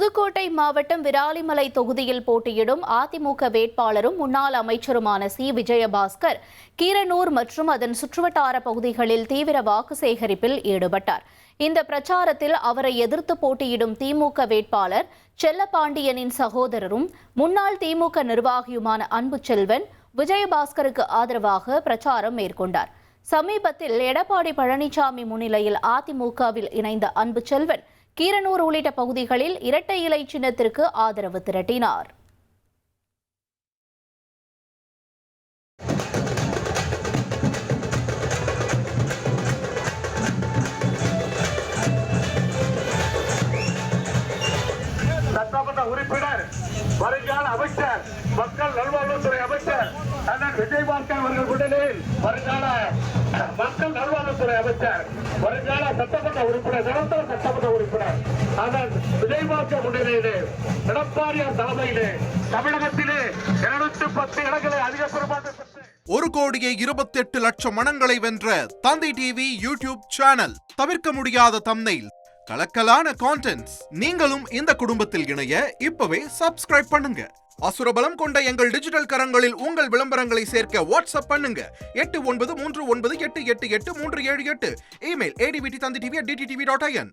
புதுக்கோட்டை மாவட்டம் விராலிமலை தொகுதியில் போட்டியிடும் அதிமுக வேட்பாளரும் முன்னாள் அமைச்சருமான சி. விஜயபாஸ்கர் கீரனூர் மற்றும் அதன் சுற்றுவட்டார பகுதிகளில் தீவிர வாக்கு சேகரிப்பில் ஈடுபட்டார். இந்த பிரச்சாரத்தில் அவரை எதிர்த்து போட்டியிடும் திமுக வேட்பாளர் செல்லப்பாண்டியனின் சகோதரரும் முன்னாள் திமுக நிர்வாகியுமான அன்புச்செல்வன் விஜயபாஸ்கருக்கு ஆதரவாக பிரச்சாரம் மேற்கொண்டார். சமீபத்தில் எடப்பாடி பழனிசாமி முன்னிலையில் அதிமுகவில் இணைந்த அன்புச்செல்வன் கீரனூர் உள்ளிட்ட பகுதிகளில் இரட்டை இலை சின்னத்திற்கு ஆதரவு திரட்டினார். சட்டமன்ற உறுப்பினர், வருங்கால அமைச்சர், மக்கள் நல்வாழ்வுத்துறை அமைச்சர் அண்ணன் விஜயபாஸ்கர் அவர்கள் முன்னிலையில் வருங்கால மக்கள் நல்வாழ்வுத்துறை அமைச்சர், வருங்கால சட்டமன்ற உறுப்பினர், நிரந்தர சட்டமன்ற உறுப்பினர் அண்ணன் விஜயபாஸ்கர் முன்னிலையிலே எடப்பாடியார் தலைமையிலே தமிழகத்திலே 210 இடங்களை அதிக பெரும்பான்மை பெற்று 1,28,00,000 மனங்களை வென்ற தந்தி டிவி யூடியூப் சேனல். தவிர்க்க முடியாத தம்ப்நெயில், கலக்கலான கான்டென்ட்ஸ். நீங்களும் இந்த குடும்பத்தில் இணைய இப்பவே சப்ஸ்கிரைப் பண்ணுங்க. அசுரபலம் கொண்ட எங்கள் டிஜிட்டல் கரங்களில் உங்கள் விளம்பரங்களை சேர்க்க வாட்ஸ்அப் பண்ணுங்க. 8939888838. Email advtthanditv@dttv.in.